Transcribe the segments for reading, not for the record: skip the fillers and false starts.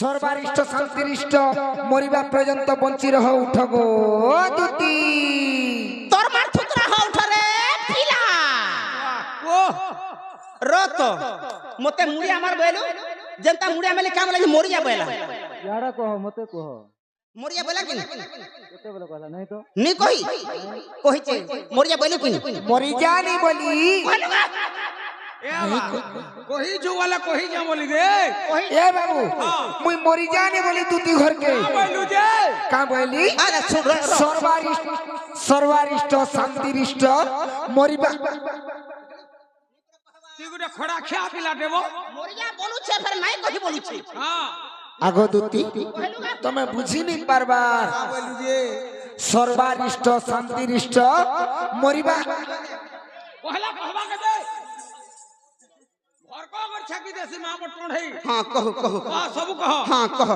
সর্বারিষ্ট শান্তিরিষ্ট মরিবা পর্যন্ত বঞ্চি রহ উঠ গো দুতি তোর মার থুতরা হ উঠ রে পিলা ও রত মতে মুড়ি আমার বইলু যেনতা মুড়ি আমেলে কাম লাগি মরিয়া বইলা यारा कहो मते कहो মরিয়া বইলা কি केते बोले कहला नहीं तो নি কই কইছে মরিয়া বইলু কি মরি জানি বলি কহি যু वाला কহি যা বলি রে এ বাবু মুই মরি জানি বলি দুতি ঘর কে বইলু যে কা বলি আরে সর্বারিষ্ট সর্বারিষ্ট শান্তিরিষ্ট মরিবা তুই গুটা খড়া খেয়া পিলা দেব মরিয়া বলুছে ফের নাই কহি বলুছে হ্যাঁ আগো দুতি তুমি বুঝিনি পারবা বইলু যে সর্বারিষ্ট শান্তিরিষ্ট মরিবা পহলা कहबा के दे घर को अगर छकी देसी मां पर टोढ़ई हां कहो कहो हां सब कह हां कहो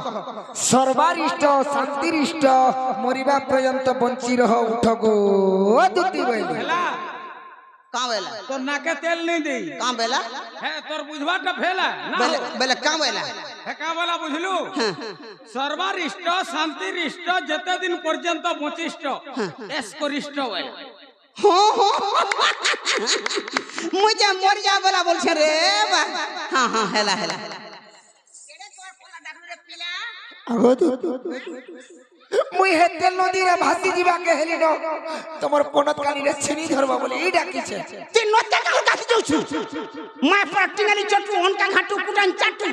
সর্বারিষ্ট শান্তিরিষ্ট মরিবা পর্যন্ত বঞ্চি রহ উঠ গো দুতি বইলি हेला का बेला तो नाके तेल नहीं दे का बेला है तोर बुझवाटा फेला ना बेला बेला का बेला है का वाला बुझलु सर्वारिष्ट शांतिरिष्ट जते दिन पर्यंत बचिष्ट एस्करिष्ट होय हो हो मुझे मरिया बेला बोलछे रे बा हां हां हेला हेला केडे तोर पोला डाकू रे पिला আগো দুতি মুই হেতে নদীরে ভাসি দিবা কে হেলি ন তোমার পনত কানিরে ছিনি ধরবা বলি এই ডাকিছে তুই নতে কাল কাটি যাউছু মাই প্র্যাকটিক্যালি চটু অন কা ঘাটু কুটান চাটু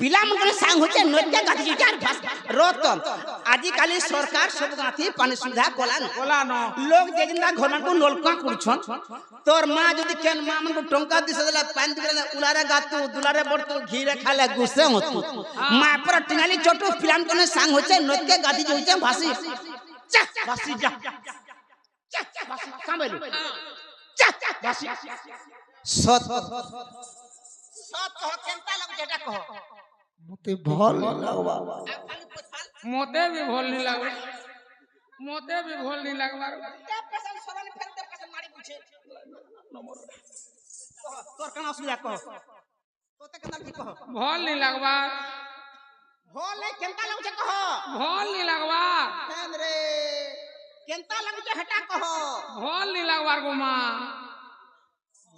পিলা মনে সাং হচ্ছে নতে গাতি যাই আর ভাস রত আজি কালি সরকার সব গাতি পানি সুবিধা কলান बोला न लोग जे जिंदा घर मान को नलका कुछन तोर मां जदी केन मां मन को टंका दिस देला पानी दिला उलारे गातु दुलारे बडतु घीरे खाले गुस्से होतु मां पर टिंगाली चटु पिलान कोने सांग होचे नते गादी जोइचे भासी चा भासी जा चा भासी कामेलु चा भासी सत सत कह केनता लग जेटा कह মতে ভাল লাগবা खाली पोछाल मोते भी भोल नहीं लागो मोते भी भोल नहीं लागबार ते पेशन सरल फेर ते पेशन मारी पूछे तोर कना असुविधा कह तोते कना की कह भोल नहीं लागबार भोले केनता लगुचे कह भोल नहीं लागबार हेन रे केनता लगुचे हटा कह भोल नहीं लागबार गोमा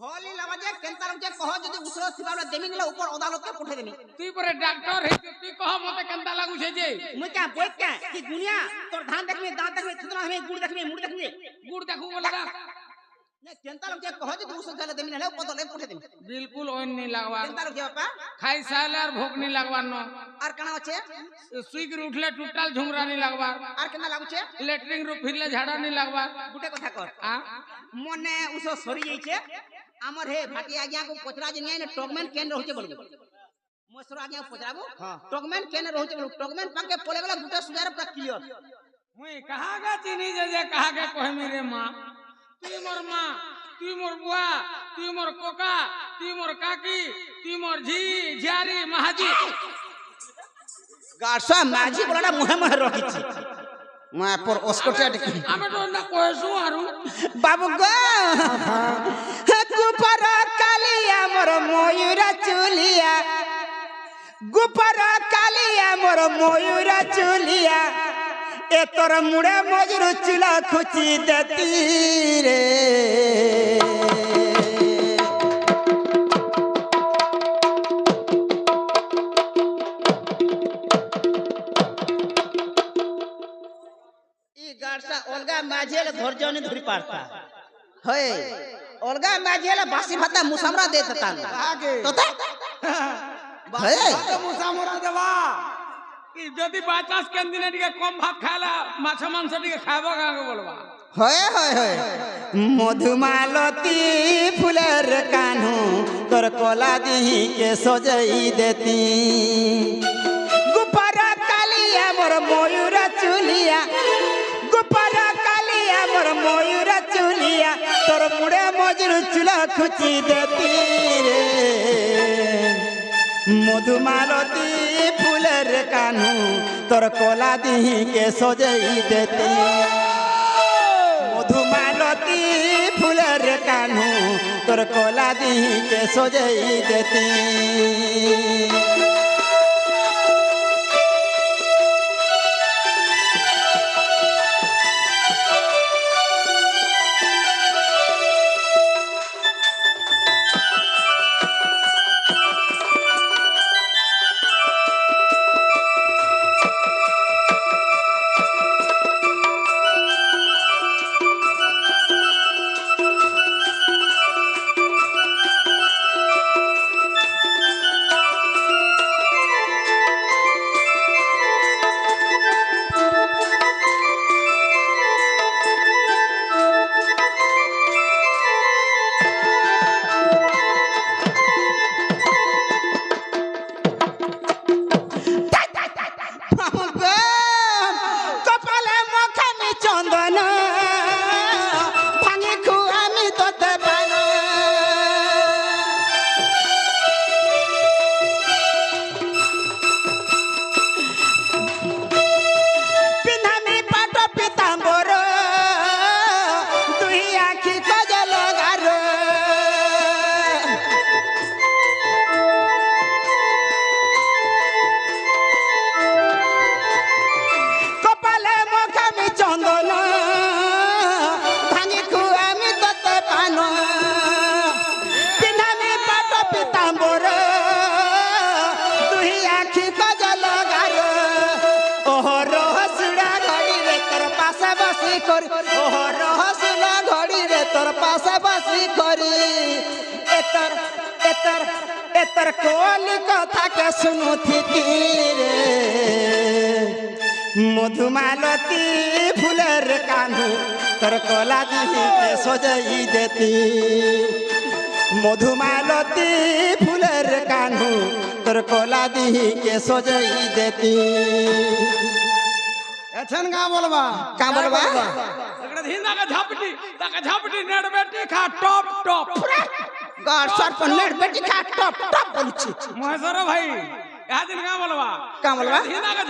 भोली लगजे केनता लगुचे कह जदी उसरो सिबाले देमिंगला ऊपर अदालत के पठे देमी तुई परे डॉक्टर है तुई कह मते केनता लागु छे जे मुई क्या बोल क्या कि दुनिया तोर धान देखबे दांत देखबे थुतरा देखबे गुड़ देखबे मुड़ देखबे गुड़ देखू बोला दा ने केनता लगुचे कह जदी उसरो सिबाले देमिंगला ले ऊपर ले पठे देमी बिल्कुल ओन नहीं लागबार केनता लगुचे बापा खाई साले और भूख नहीं लागबार न और कना होचे सुईक उठले टूटल झुमरा नहीं लागबार और केना लगुचे लेटरिंग रू फिरले झाड़ा नहीं लागबार गुटे कथा कर आ मने उसो सरी जाइछे हमर हे भाटी आज्ञा को पचरा जनिया ने टॉगमैन केन रहउचे बोलबो मोसरो आज्ञा पचराबो टॉगमैन केन रहउचे बोलबो टॉगमैन पाके पोले गला गुटे सुजार पूरा क्लियर मुई कहा गा चिनी जे कहा के कहमी रे मां तुई मोर मां तुई मोर बुआ तुई मोर कोका तुई मोर काकी तुई मोर झी झियारी महाजी गारसा माझी बोलाडा मुहे मुहे रखिछि मैं पर ओस्कोटे आमे तो ना कहसु आरु बाबू गो गुपर कालिया मोर मयूरा चुलिया गुपर कालिया मोर मयूरा चुलिया ए तोर मुड़े मजरू चुला खुची देती रे गारसा ओलगा माझेल धैर्य नहीं धरी पारता है ओलगा माझेल बासी भाता मुसामरा दे देता आगे तो ता है तो मुसामरा देवा कि जदी बाचास के दिन टिके कम भात खाला माछ मांस टिके खाबो गांगे बोलबा है मधुमालती फुलर कान्हू तोर कोला दिही के सजई देती गुपर कालिया मोर मयूरा चुलिया गुपर कालिया मोर मयूरा चुलिया तोर मुड़े मजरू चुला खुची देती रे मधुमालती फुलर कान्हू तोर कोला दिही के सजई देती मधुमालती फुलर कान्हू तोर कोला दिही के सजई देती করি ও রহসুল ঘড়ি রে তোর পাশাপাশি করি এতর কোলি কথা কে শুনুথিতি রে মধুমালতী ফুলের কানু তোর কলা দিকে সজাই দেতি মধুমালতী ফুলের কানু তোর কলা দিকে সজাই দেতি এছেন কা বলবা কা বলবা एकरा हिंदा का झापटी नेट बेटी खा टॉप टॉप गार सर पर नेट बेटी खा टप टप बोलছি महेश्वर भाई यह दिन का बोलबा का बोलबा हिंदा का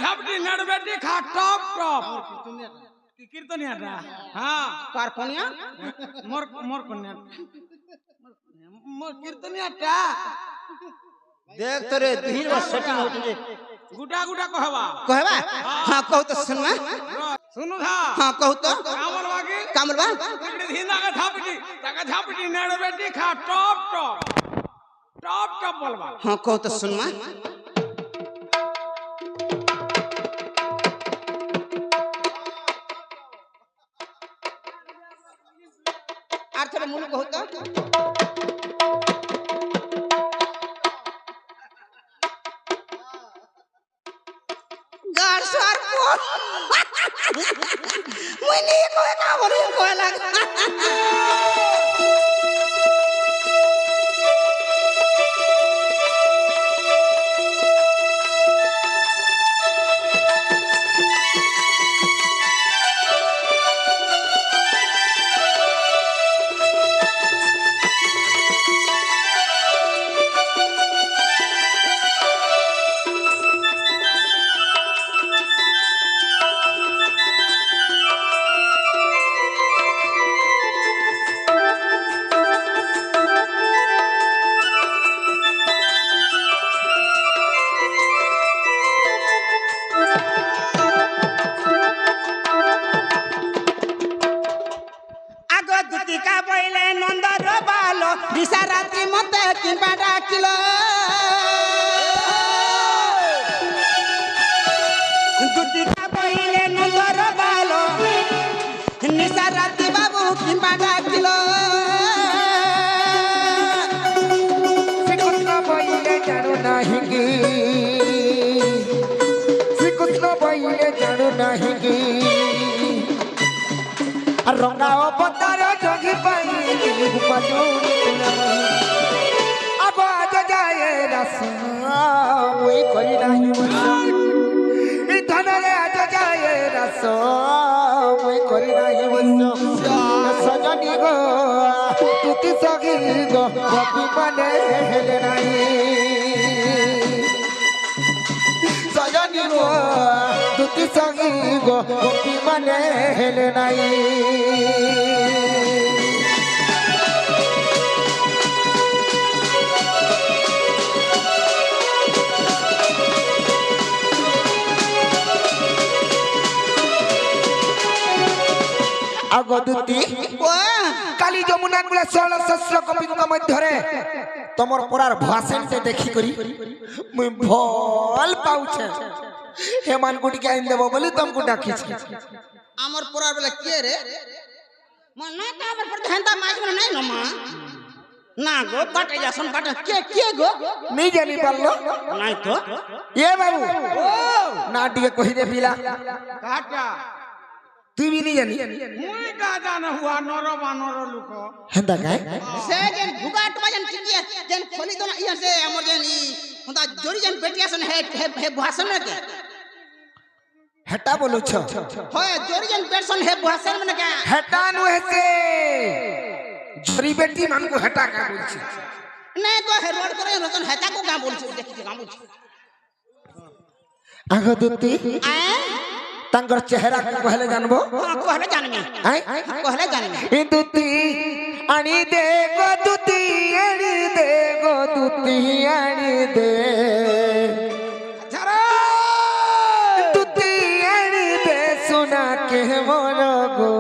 झापटी नेट बेटी खा टॉप टॉप की कीर्तनिया था हां कार कोनिया मोर मोर कन्या मोर कीर्तनिया टा देख तोरे धीर सेटिंग होती गुटा गुटा कहबा कहबा हां कहू तो सुनवा सुनु था हां कहू तो का बोलबा की का बोलबा एकरा हिंदा का झापटी नेट बेटी खा टॉप टॉप टॉप टॉप बोलबा हां कहू तो सुनवा আর थोड़ा मुनु कहू तो गार सर को मुनी को का बोली को लगा का पहले नंदर बालो दिशा रात्रि मते किंबा डाकिलो दुतिका पहले नंदर बालो निशा रात्रि बाबू किंबा डाकिलो শ্রীকৃষ্ণ বইলে জানো নাহি কি শ্রীকৃষ্ণ বইলে জানো নাহি কি আর রঙা অবতার যোগী পাই আবাজ যায় রাস মুই করি নাহি এই ধনরে আজ যায় রাস মুই করি নাহি সজনী গো তুতি সগি গো কপি মানে হেলে নাই সজনী গো তুতি সগি গো কপি মানে হেলে নাই আগদুতি কালী যমুনা গুলা 1600 কপিঙ্গ মধ্যরে তোমার পরার ভাষণতে দেখি করি মুই ভাল পাউছে হেমান গুটিকে আইন দেব বলি তোমাকে ডাকিছি আমার পরার বেলা কে রে মা না তা আমার পর হেনতা মাছ মানে নাই না মা না গো বাটে যাসন বাটে কে গো নি জানি পারলো নাই তো এ বাবু ও না টিকে কহি দে পিলা काटा তুই বি নি জানি मुई का जान हुआ नरो बानरो लुको হেন্দা গায় से जन भुगाट बजन चिटिया जन खोली तो इया से हमर जन ई हुंदा जोरी जन बेटियासन हे भाषण के হেটা বলুছ होय जोरी जन बेटसन हे भाषण में का হেটা নু হেতে ঝরি বেটি মানকু হেটা কা বলছি नहीं तो हे रोड करे रतन हेता को का बोलछ देखि का बोलछ আগদুতি आए তাঙ্কর চেহারা কহলে জানবো हां कहले जानमी আই कहले जानमी ই দুতি আনি দে গো দুতি আনি দে গো দুতি আনি দে जरा দুতি আনি দে সোনা কে মন গো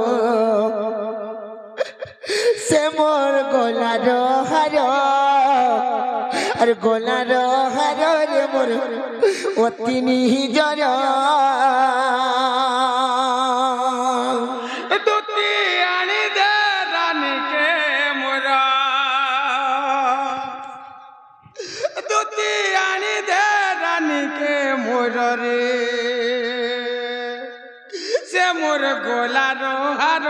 সে মোর গোলার হার আর গোলার হার রে মোর অতি নিজর মোর রে সে মোর গোলার হার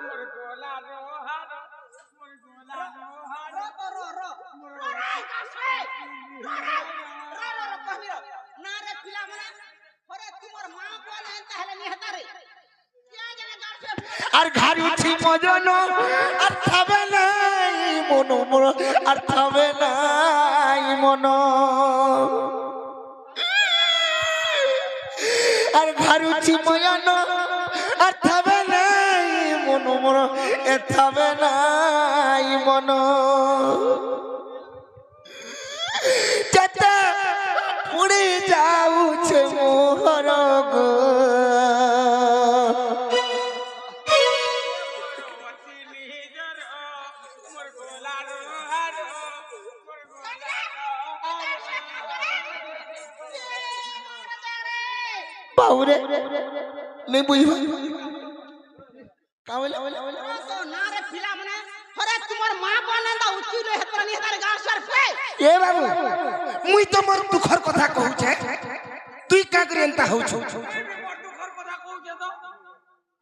মোর গোলার হার মোর গোলার আর ঘাড়ি উঠি মজন আর থাবে নাই মন মোর আর থাবে নাই মন আর ঘাড়ি উঠি মজন আর থাবে নাই মন মোর এ থাবে নাই মন চেতা পুড়ে যাউছে মোহর গো বাউরে নেই বুঝবা কাওলে এ বাবু মুই তোমার দুঃখর কথা কহুছে তুই কা করে এন্তা হউছ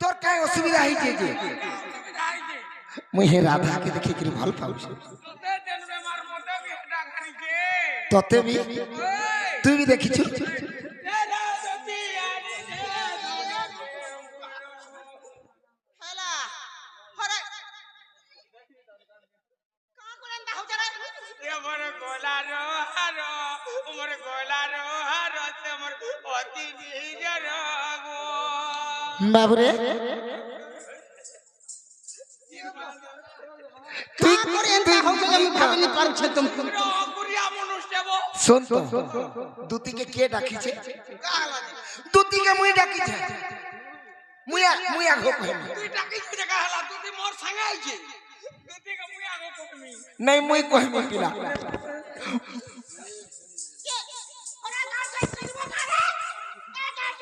তোর কাই অসুবিধা হইছে যে মুই হে রাধা কে দেখি কি ভাল পাউছ ততে বি তুই বি দেখিছ বাবুরে তুই করে এন্তা হউছে আমি ভাবিনি পারছে তুমি শুন তো দুতিকে কে ডাকিছে দুতিকে মুই ডাকিছে মুই আগো কইম তুই ডাকিছ দেখা হলা তুই মোর সঙ্গে আইছে দুতিকে মুই আগো কইমি নাই মুই কইম কিলা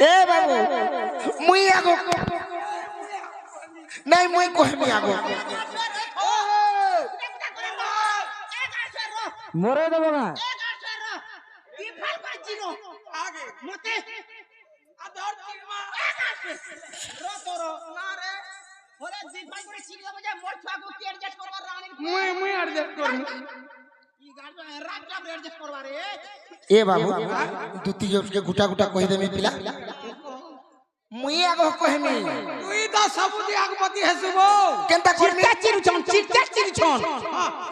এ বাবু মুই আগো নাই মুই কইমি আগো মরে দেবো না আগে মতে আদর চিরমা মুই অ্যাডজাস্ট করমু এ বাবু দুতি জোকে গুটা গুটা কই দেমি পিলা মুই আগো কইমি তুই তো সবুদি আগপতি হেসুব কেনতা করমি চিরটা চিরছন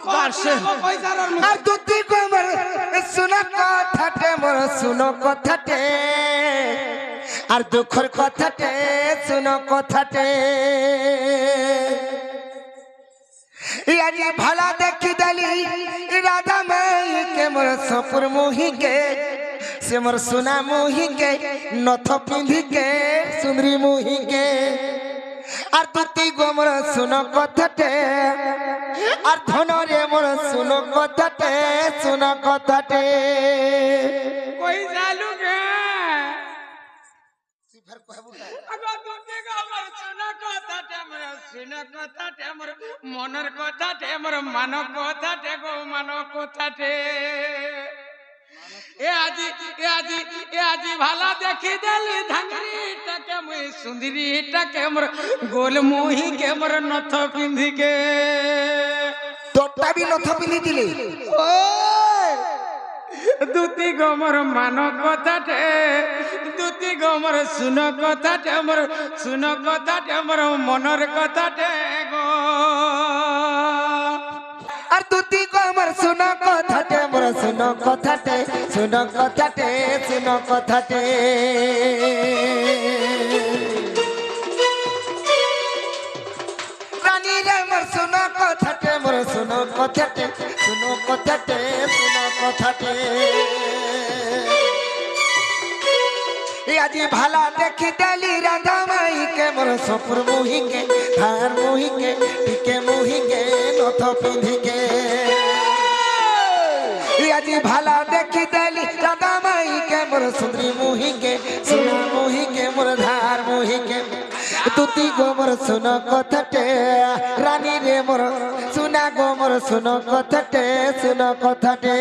গাছে পয়সার আর দুতি কমর শুনো কথাতে মোর শুনো কথাতে আর দুঃখর কথাতে শুনো কথাতে আজি ভালা দেখি দালি রাধা মাই के मोर सपुर मोही के से मोर सुना मोही के नथ पिंधी के सुंदरी मोही के আর তুই গো মোর শুনো কথাতে আর ধন রে মোর শুনো কথাতে শুনো কথাতে কই জালু গে সিফার কহবু আগো দুতে গো মোর শুনো কথাতে মোর শুনো কথাতে মোর মনের কথাতে মোর মান কথাতে গো মান কথাতে এ আজি ভালা দেখি দেলি ধাঙ্গরিটাকে মুই সুন্দরীটাকে মোর গোল মুহি কে মোর নথ পিন্ধি কে তোরটা বি নথ পিলি দিলি ও দুতি গো মোর মান কথাতে দুতি গো মোর শুন কথাতে মোর শুন কথাতে মোর মনের কথাতে গো আর তুই গো মোর শুনো কথাতে মোর শুনো কথাতে শুনো কথাতে শুনো কথাতে রানী রে মোর শুনো কথাতে মোর শুনো কথাতে শুনো কথাতে শুনো কথাতে আজি ভালা দেখি দেলি রাধা মাই के मोर सपुर मोही के धार मोही के टिके मोही के नथ पिंधी के আজি ভালা দেখি দেলি রাধা মাই के मोर सुंदरी मोही के सुना मोही के मोर धार मोही के तुती गो मोर सुनो कथटे रानी रे मोर सुना गो मोर सुनो कथटे सुनो कथटे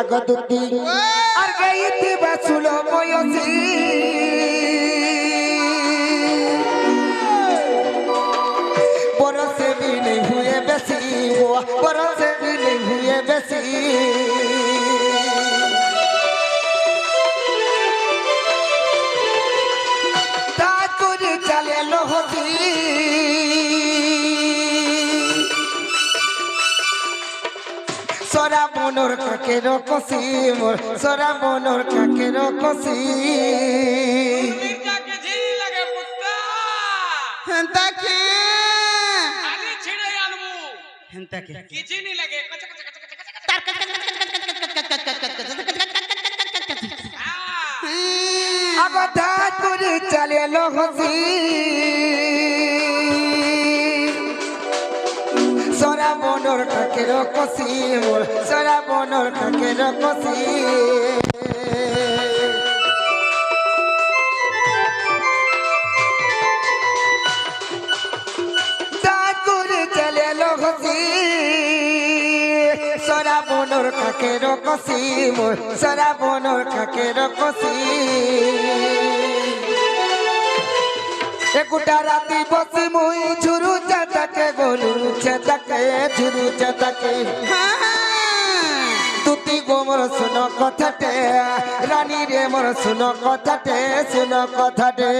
আগদুতি আর গাইতে বাসুল বয়সী বরসে भी नहीं हुए बेसी बरसे भी नहीं हुए बेसी ताकुरी चले लो होती सोरा बनोर काके रकसी मोर सोरा बनोर काके रकसी मिर्जा के झी लगे पुत्ता হেন্তা কে खाली छिड़े आनबू হেন্তা কে किसी नहीं लगे कच कच कच कच कच अब ताकुरी चले लो होती सोरा बनोर काके रकसी मोर सोरा बनोर काके रकसी ताकुरी चले लो होती सोरा बनोर काके रकसी मोर सोरा बनोर काके रकसी एकुटा राती बसी मुई झुरु चतके गोलुरु चतके झुरु चतके तुती गो मोर सुनो कथाटे रानी रे मोर सुनो कथाटे सुनो कथाटे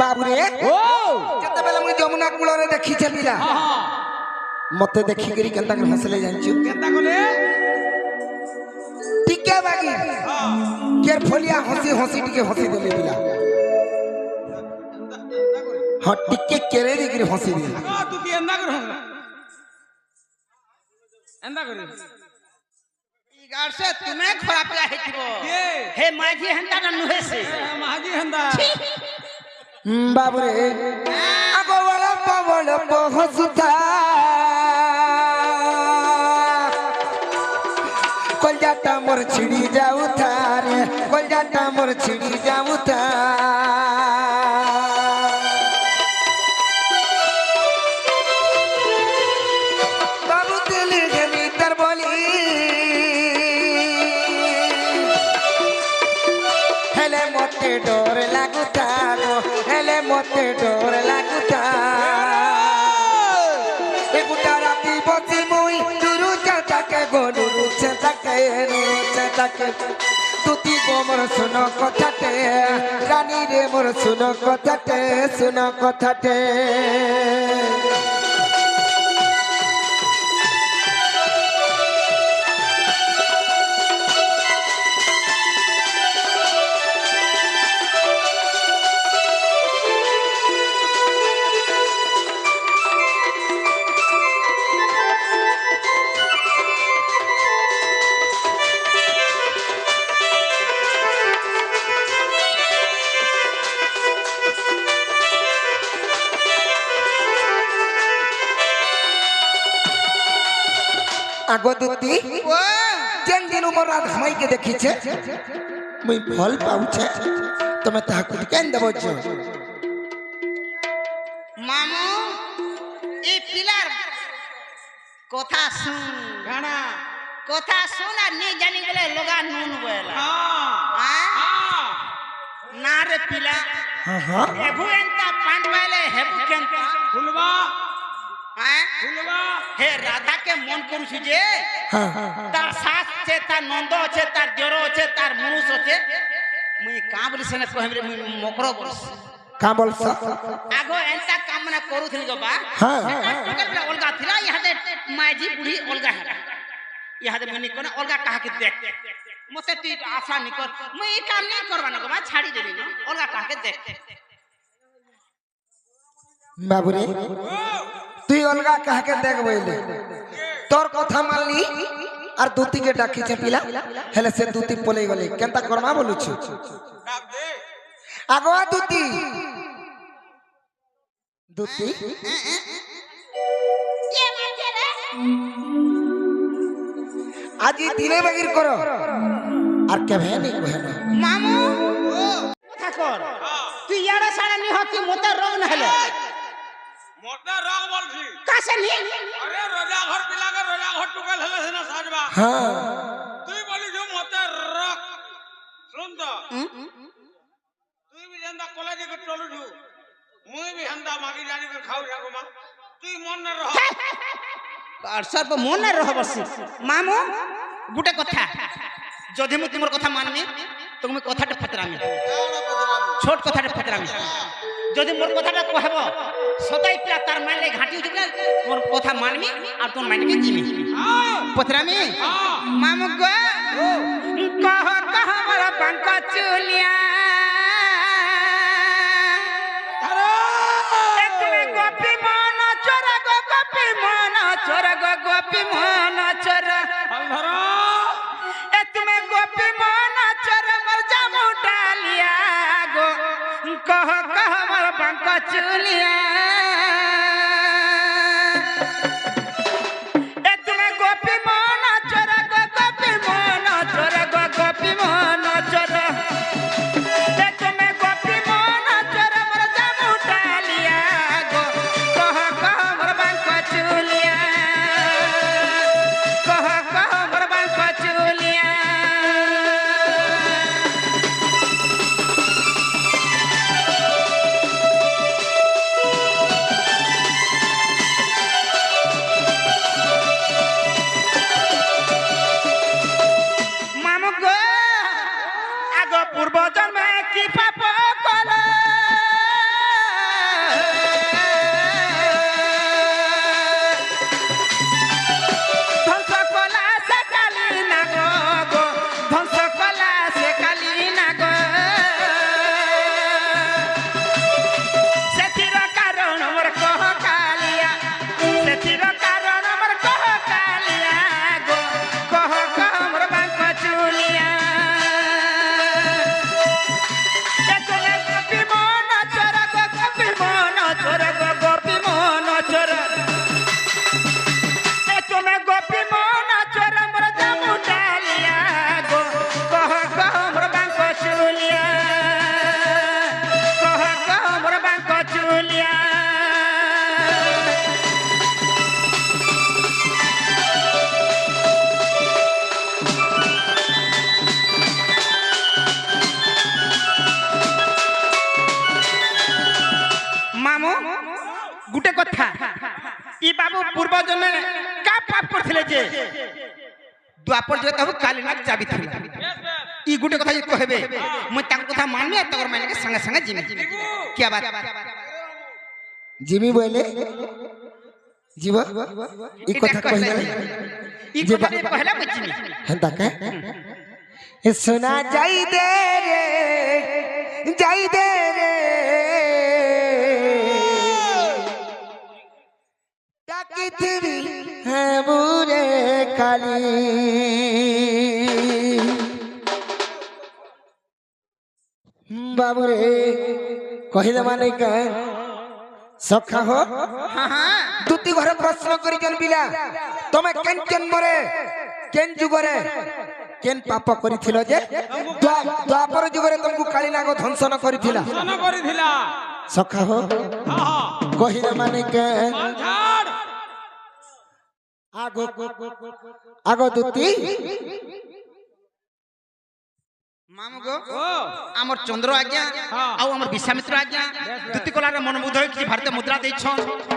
बाबुरे जते बेला मुई जमुना कूଳରେ ଦେଖିଛେ ପିଲା मते देखि करी केनता कर हंसले जानछु केता कोले टिके बागी केयरफुलिया हंसी हंसी टिके हंसी देले पिला हां टिके केरे दिकरी हंसी दे तू की एंदा कर एंदा कर গার সে তুমি খরাপ হেতিব ये হে মাঝি হেন্তা না নুহে সে महाजी हंदा बाबुरे आगो वाला हंसुता कलजाटा मोर छिड़ी जाऊ थारे कलजाटा मोर छिड़ी जाऊ था बाबू दिल के भीतर बोली हेले मते डर लागुता गो हेले मते डर लागुता एकुटा राती बसी मुई दुरु चटाके गो दुरु चटाके तुती गो मोर सुनो कथाटे रानी रे मोर सुनो कथाटे আগদুতি যেন দিন মোর রাত হামাইকে দেখিছে মুই ফল পাউছে তুমি তাহাকে কেন দেবছ মামু এই পিলার কথা শুন गाना কথা শুন আর নি জানি গেলে লগা নুন বয়লা हां हां না রে পিলা হ্যাঁ হ্যাঁ হেবু এন্তা পাঁচ বাইলে হেবু কেনতা फुलवा হ্যাঁ फुलवा হে রাধা কে মন করুছি যে হ্যাঁ তার শাস আছে তার নন্দ আছে তার জর আছে তার মুনুষ আছে মুই কা বলি সেনে কহিবরে মুই মকর বলছ কা বলছ আগো এন্তা কাম না করুথিল গো বা হ্যাঁ সেটা অলগা থিলা ইহাতে মাইজি বুড়ি অলগা হেলা ইহাতে মনি কোন অলগা কাহাকে দেখ মতে তুই আশা নি কর মুই এই কাম নাই করবা না গো বা ছাড়ি দেলি না অলগা কাহাকে দেখ বাবুরে তুই অলগা কাহাকে দেখ বইলে তোর কথা মানলি আর দুতিকে ডাকিছে পিলা হেলে সে দুতি পলাই গলে কেনতা করমা বলুছু ডাক দে আগোয়া দুতি দুতি আজি দিলে বাগির করো আর কেভে নি কহে না মামু কথা কর তুই ইয়াড়া সাড়া নি হকি মোটা রং না হলে মোটা রং বলছি কাছে নি আরে রোজা ঘর পিলাকে রোজা ঘর টুকাল হলে সেনা সাজবা হ্যাঁ তুই বলিছ মোটা রক শুন তো তুই বি যেন্দা কলেজে কে চলুছু মুই বি হেন্দা মাগি জানি কে খাও যাগো মা তুই মন না রহ আর সর্ব মনে রহ বসি মামু গুটে কথা যদি মু তোমার কথা মানমি তো তুমি কথাটা ফতরামি ছোট কথাটা ফতরামি যদি মোর কথাটা কহব সদাই পিলা তার মাইলে ঘাটি উঠবে মোর কথা মানমি আর তোর মাইনে জিমি ফতরামি মামু গো কহ কহ মোর বাঙ্কা চুলিয়া তুমি গোপী মন চোরা গো গোপী মন চোরা গো গোপী মন চোরা ধর এ তুমি গোপী মন চোরা মোর জামু ডালিয়া গো কহ কহ মোর বাঙ্কা চুলিয়া এ তুমি গোপী মন চোরা গো গোপী মন চোরা গো গোপী মন চোরা এ তুমি গোপী মন চোরা মোর জামু ডালিয়া গো কহ কহ মোর বাঙ্কা চুলিয়া কহ কহ মোর বাঙ্কা চুলিয়া মামু গো আগ পূর্ব জন্মে কি পাপ কল ধ্বংস কলা সে কালি না গো গো ধ্বংস কলা সে কালি না গো ସେଥିର କାରଣ ମୋର କହ କାଲିଆ ସେଥିର କାରଣ ମୋର କହ କାଲିଆ ଗো କହ କହ ମୋର ବାଙ୍କ ଚୁଲିଆ ଏତନେ ଗୋପୀ ମନ ଚୋର ଗো ଗୋପୀ ମନ ଚୋର ଗো ଗୋପୀ ମନ ଚୋର ଏତନେ ଗୋପୀ ମନ ଚୋର ମୋର ଜାମୁ ଡାଲିଆ ଗো କହ କହ ମୋର ବାଙ୍କ ଚୁଲିଆ କହ କହ ମୋର ବାଙ୍କ ଚୁଲିଆ মামু গুটে কথা ই বাবু পূর্ব জন্মে কা পাপ করছিলে যে দ্বাপর যুগে তাহু কালিনাগ চাবি ছিল ই গুটে কথা যে কহবে মুই তার কথা মানমি আর তোর মাইনে সঙ্গে সঙ্গে জিমি কি বাত জিমি বলে জীব ই কথা কহিলে ই কথা কহলা মুই জিমি হেনতা কে এ সোনা যাই দে রে যাই দে রে ডাকিথিবি হ্যাঁ বুরে কালি বাবুরে কহিলে মানে কে সখা হো হ্যাঁ হ্যাঁ দুটি ঘরে প্রশ্ন করিছেন পিলা তুমি কেন জন্মরে কেন যুগরে কেন পাপ করিছিল যে দ্বাপর যুগরে তোমাকে কালিনাগ ধ্বংসন করিছিলা মন করিছিলা সখা হো হ্যাঁ কহিলে মানে কে মাল ছাড় আগো আগো দুটি মামু গো ও আমার চন্দ্র আজ্ঞা আউ আমার বিশ্বামিত্র আজ্ঞা দুতি কলারে মনোবুদ্ধ হয়ে কিছু ভারতীয় মুদ্রা দিয়েছন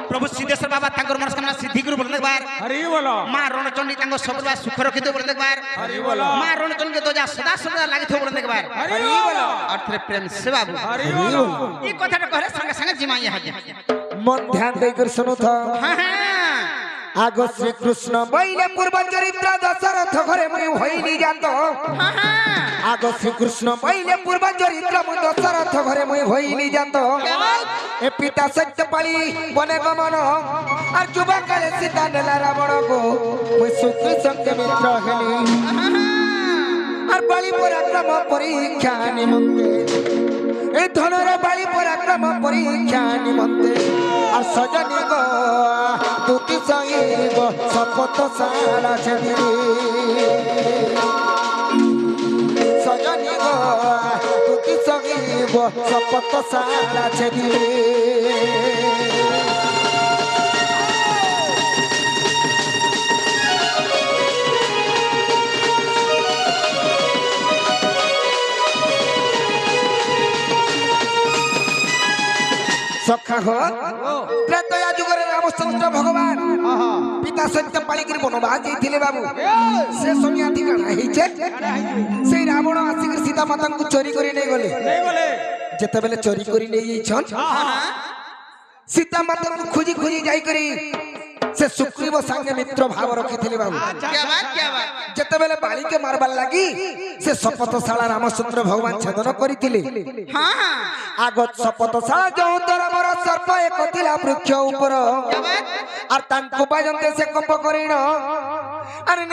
প্রভু সিদ্ধেশ্বর বাবা তাঙ্কর মনস্কামনা সিদ্ধি গুরু বলে দেখবার হরি বলো মা রণচণ্ডী তাঙ্ক সবুলা সুখ রখিত বলে দেখবার হরি বলো মা রণচণ্ডী তো যা সদা সদা লাগিত বলে দেখবার হরি বলো অর্থে প্রেম সেবা হরি বলো এই কথাটা কহে সঙ্গে সঙ্গে জিমাই হাজে মন ধ্যান দেই করে শুনো তো হ্যাঁ হ্যাঁ আগো শ্রীকৃষ্ণ বইলে পূর্ব চরিত্র দশরথ ঘরে মুই হইনি জানত হ্যাঁ আগ শ্রীকৃষ্ণ বইলে পূর্ব চরিত্র মু দশরথ ঘরে মুই হইলি জাত এ পিতা সত্যপালি বনে গমন আর যুবকালে সীতা নেলা রাবণ গো মুই সুখী সঙ্গে মিত্র হেলি আর বালি পরাক্রম পরীক্ষা নিমন্তে এই ধনর বালি পরাক্রম পরীক্ষা নিমন্তে আর সজনী গো তুতি সহিব শপথ সারা ছেদি সজনী গো তুতি সহিব শপথ সারা ছেদি সখা হো ত্রেতয়া যুগরে রামচন্দ্র ভগবান পিতা সত্যপালি কি বনবাস যাইଥିଲେ বাবু সে সময় ঠিকানা হইছে সেই রাবণ আসিকি সীতা মাতাଙ୍କୁ চোরি করে নেই গলে যেতেবেলে চোরি করে নেই যাইছন সীতা মাতাଙ୍କୁ খুঁজি খুঁজি যাই করি से सुग्रीव संगे मित्र भाव रखिथिले बाबू जेतेबेले बाली के मारबार लागी से शपथशाला रामचंद्र भगवान छेदन करिथिले आगत शपथशाला जोतर मोर सर्प एक थिला वृक्ष ऊपर और तांको बाजंते से कंप करिन अरे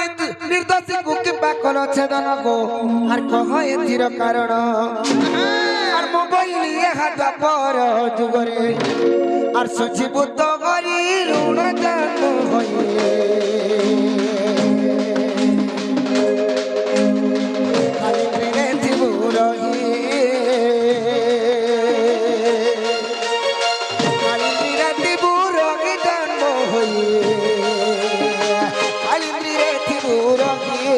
निर्दोषी को किबा कोन छेदन गो और कह एथिर कारण और मोबाइल ये हाथ पर जुगरे और सचिबुत गरी ऋण जान होइए खाली प्रेमे थिबु रही खाली प्रेमे थिबु रही जान होइए खाली प्रेमे थिबु रही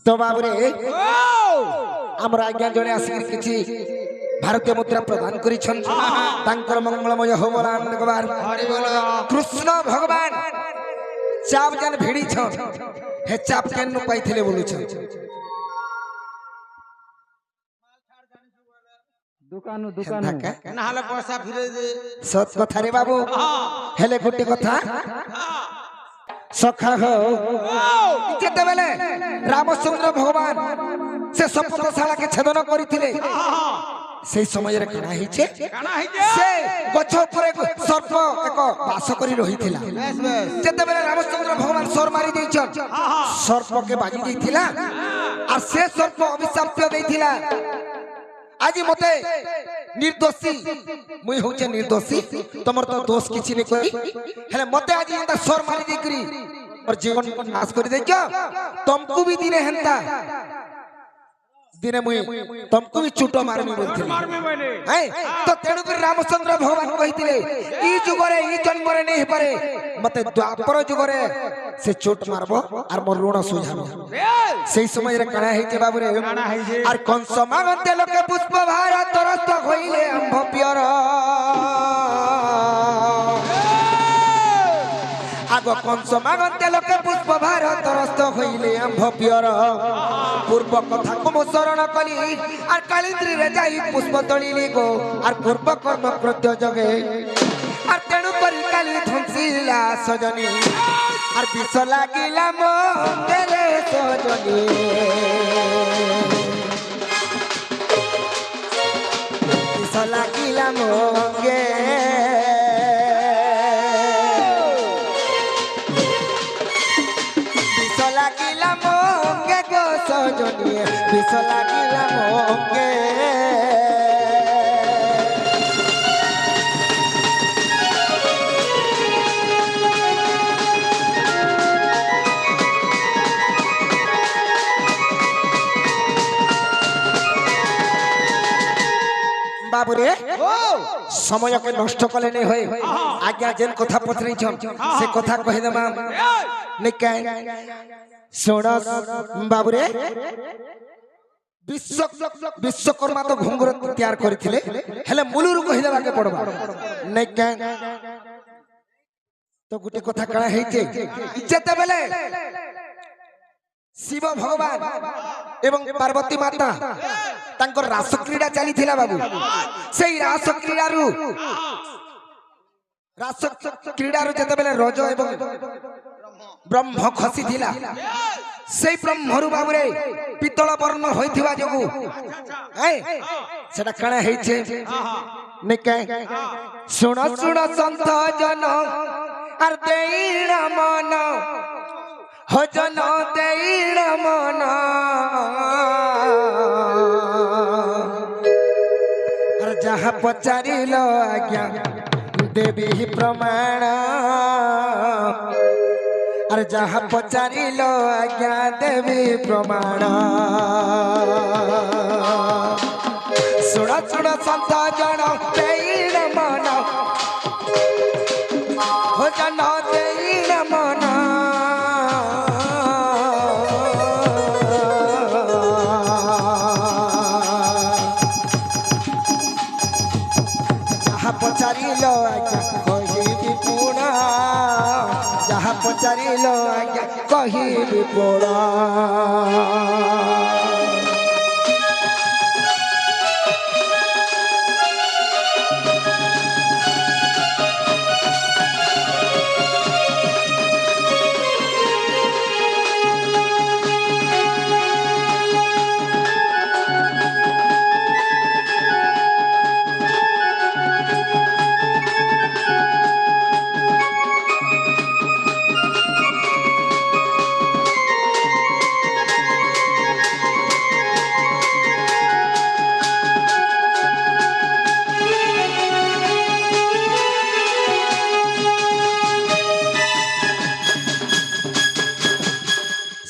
तो बाबरे हमरा आज्ञा जने आसी किछि भारतीय मुद्रा प्रदान करिछन तांकर मंगलमय हो बोलान भगवान कृष्ण भगवान चाप जन भिड़ी छन हे चाप केन पाइथिले बोलुछन दुकान दुकान नाहले पैसा फिरे दे सत कथा रे बाबू हेले गुटी कथा सखा हो जेतेबेले रामचंद्र भगवान से शपथशाला के छेदन करिथिले সেই সময়ের কানা হইছে সে গছ উপরে সর্প এক বাস করি রহিছিলা যেতেবেলে রামচন্দ্র ভগবান সর মারি দেইছন সর্পকে বাজি দেইছিলা আর সে সর্প অভিশাপ দেইছিলা আজি মতে निर्दोषी मुई होचे निर्दोषी तमर तो दोष किछि नै करी हेले मते आज एंता सर मारी दे करी और जीवन को नाश करी दे क्या तुमको भी दिने हेंता दिने मुई तुमको भी चूटो मारमी बोलथि है तो तेणु कर रामचंद्र भगवान कहिथिले ई जुगरे ई जन्मरे नै पारे मते द्वापर जुगरे से चोट मारबो और मोर ऋण सुझाबो সেই সময় রে কানা হইছে বাবু রে আর কংস মাগন্তে লোকে পুষ্প ভার তরস্ত হইলে আম্ভ পিয়র আগ কংস মাগন্তে লোকে পুষ্প ভার তরস্ত হইলে আম্ভ পিয়র পূর্ব কথা কো শরণ কলি আর কালিন্দ্রী রে যাই পুষ্প তলিলি গো আর পূর্ব কর্ম কৃত্য জগে আর তেণু করি কালি ধ্বংসিলা সজনী আর বিষ লাগিলা মঙ্গলে সজনী বিষ লাগিলা মঙ্গে বিষ লাগিলা মঙ্গে গো সজনী বিষ লাগিলা মঙ্গে बाबू रे ओ समय के नष्ट कले नहीं होए आज्ञा जेन कथा पचरई छन से कथा कहि देबा निकै सुन बाबू रे विश्वकर्मा तो घुंगुर तैयार करथिले हेले मुलुरु कहि देबा के पड़बा निकै तो गुटे कथा कणा हेचे जेते बेले शिव भगवान एवं पार्वती माता तांकर रास क्रीड़ा चली थिला बाबू सेई रास क्रीड़ारू जते बेले रज एवं ब्रह्म खसी थिला सेई ब्रह्मरु बाबू रे पितल वर्ण होइथिबा जगु सेटा कणा हेचे निकै सुण सुण संत जन आर देईण मन हो जन देईण मन और जहाँ पचारिल आज्ञा देवी प्रमाण और जहाँ पचारिल आज्ञा देवी प्रमाण सुण सुण संत जन देईण मन हो जन देईण मन पचारिल आज्ञा कहिबी पुणा जहाँ पचारिल आज्ञा कहिबी पुणा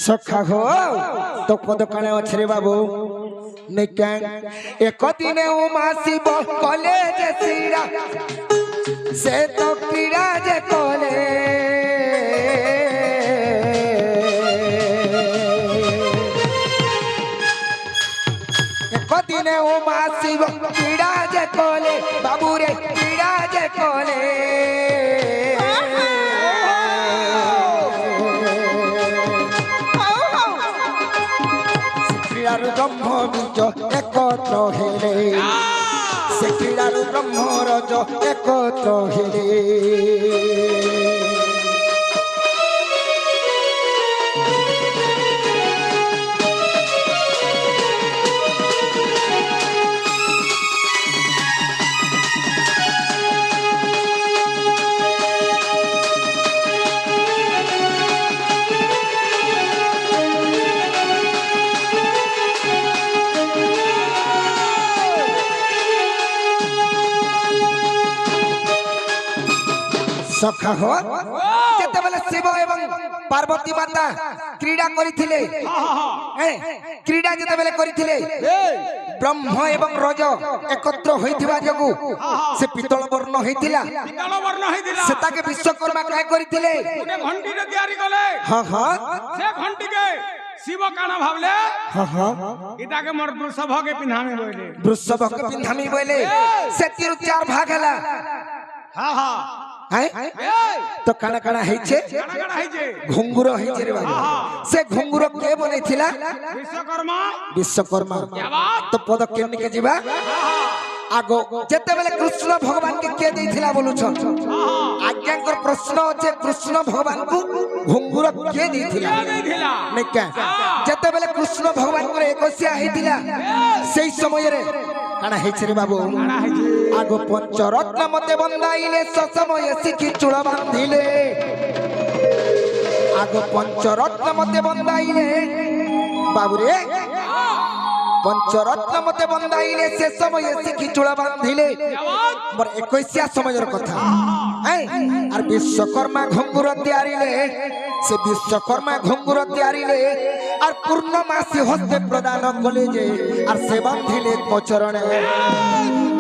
सखा हो तो पद कणे अच्छे बाबू निकै एक दिने उमा शिव कॉलेज सीरा से तो क्रीड़ा जे कले एक दिने उमा शिव क्रीड़ा जे कले बाबू रे क्रीड़ा जे कले ब्रह्म बीज एकत्र हेले से क्रीड़ारू ब्रह्म रज एकत्र हेले सखा हो केते बेले शिव एवं पार्वती माता क्रीड़ा करिथिले क्रीड़ा जेते बेले करिथिले ब्रह्म एवं रज एकत्र होइथिबा जगु से पितल वर्ण होइथिला से ताके विश्वकर्मा काय करिथिले गोटे घंटी रे तैयारी कले हां हां से घंटी के शिव काना भावले हां हां इता के मोर वृषभ के पिन्हामी बोले वृषभ के पिन्हामी बोले से तीर चार भाग हला हां हां तो काना काना हेचे घुंगुर हेचे रे बाबू से घुंगुर के बनैथिला विश्वकर्मा तो पद केन के जीवा आगो जेते बेले कृष्ण भगवान के देथिला बोलु छ आज्ञाकर प्रश्न अछि कृष्ण भगवान को घुंगुर के देथिला नै का जेते बेले कृष्ण भगवान को एकसिया हेतिला सेई समय रे काना हेचे रे बाबू आगो पंचरत्न मते बंदाइले समय सिखि चूड़ बांधिले आगो पंचरत्न मते बंदाइले बाबू रे पंचरत्न मते बंदाइले से समय सिखि चूड़ बांधिले मोर 21 समय कथा आर विश्वकर्मा घुंगुर तैयारीले से विश्वकर्मा घुंगुर तैयारीले आर पूर्णमासी हस्ते प्रदान कले जे आर से बांधिले चरणे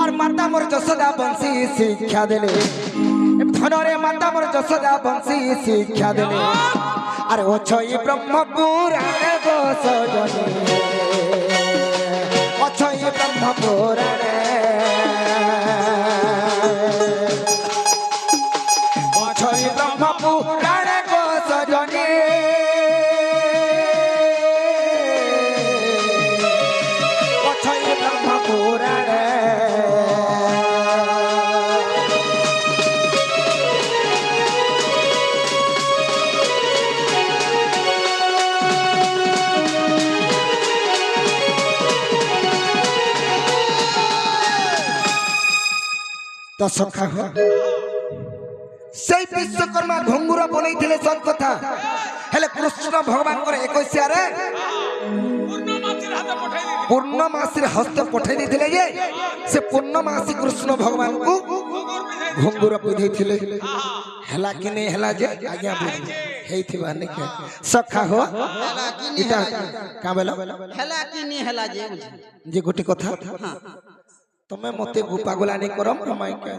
आर আর মাতা মোর যশোদা বংশী শিক্ষা দেলে ধনরে মাতা মোর যশোদা বংশী শিক্ষা দেলে আর অছই ব্রহ্ম পুরাণে গো সজনী অছই ব্রহ্ম পুরাণে অছই ব্রহ্ম পুরাণে গো সজনী অছই ব্রহ্ম পুরাণে তো সখা সেই বিশ্বকর্মা ঘঙ্গুর বনাইলে সৎ কথা হেলে কৃষ্ণ ভগবানଙ୍କର 21 রে পূর্ণমাসীর হাতে পঠাই দিবি পূর্ণমাসীর হস্তে পঠাই দিয়েছিলে যে সে পূর্ণমাসী কৃষ্ণ ভগবানଙ୍କୁ ঘঙ্গুর পিধাইଥିଲେ হেলা কি নেই হেলা যে আজ্ঞା ହେଇଥିବା ନାଇଁ କି ସଖା ହୋ ହେଲା କି ନି ଏଟା ହେଲା କା ବେଲ ହେଲା କି ନି ହେଲା ଯେ ବୁଝ ଯେ ଗୋଟେ କଥା ତମେ ମତେ ଗୋପାଗୁଲା ନେଇ କର ମୋର ମାଇକ କାଁ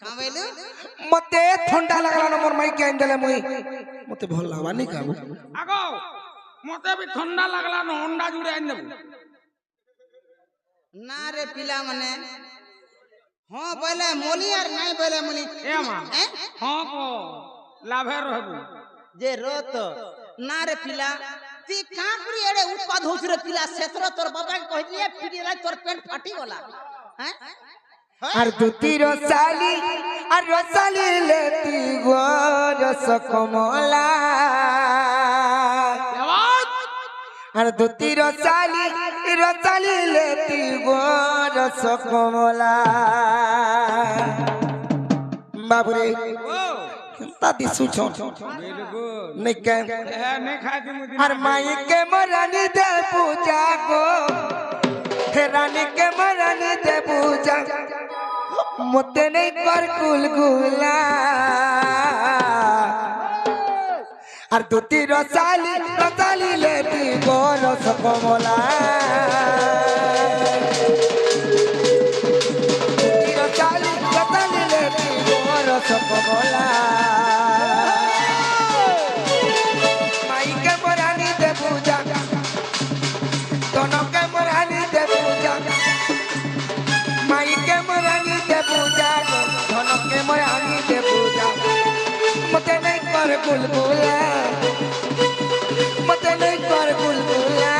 କହିଲୁ ମତେ ଥଣ୍ଡା ଲାଗଲା ମୋର ମାଇକ ଆଇଦେଲେ ମୁଇ ମତେ ଭଲ ଲାଗବାନି କାବୁ আগ মতে বি ঠান্ডা লাগলা ন অন্ডা জুড়ে আইন দেবো না রে পিলা মানে ହଁ ବୋଇଲେ ମଲି আর নাই ବୋଇଲେ ମଲି এ মা হ্যাঁ কো লাভে রহবু যে রত না রে পিলা তুই কাঁ করে এড়ে উৎপাদ হউছ রে পিলা সেতর তোর বাবা কইলি পিডিলা তোর পেট ফাটি গলা হ্যাঁ আর দুতি রসালি আর রসালি লেতি গো রস কমলা আর দুতি রসালি রসালি লেতি গো রস কমলা বাবুরে তা দিছুছ নাই কে নে খাই দিমু আর মাইকে মরানি দে পূজা গো হে রানী কে মরানি দে পূজা মতে নেই কর গুলগুলা আর দুটি রসালি রসালি লেতি গো রস কমলা দুটি রসালি রসালি লেতি গো রস কমলা মাইকে মরানি দে পূজা তনকে মরানি দে পূজা মাইকে মরানি দে পূজা ধনকে মরানি দে পূজা মতে নেই কর গুলগুলা মতে নেই কর গুলগুলা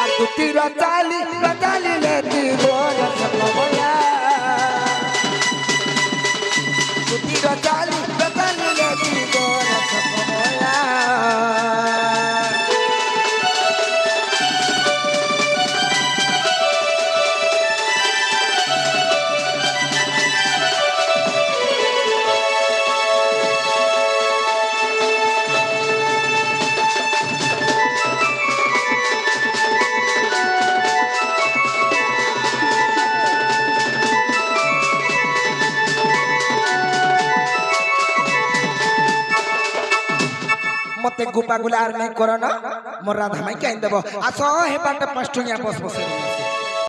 আর দুটি রসালি রসালি লেতি গো রস কমলা দুটি রসালি রসালি লেতি গো রস কমলা मते गोपागुला आर नहीं करो ना मोर राधा माई कह देबो आसो हे बाटे 5 टंगिया बस बस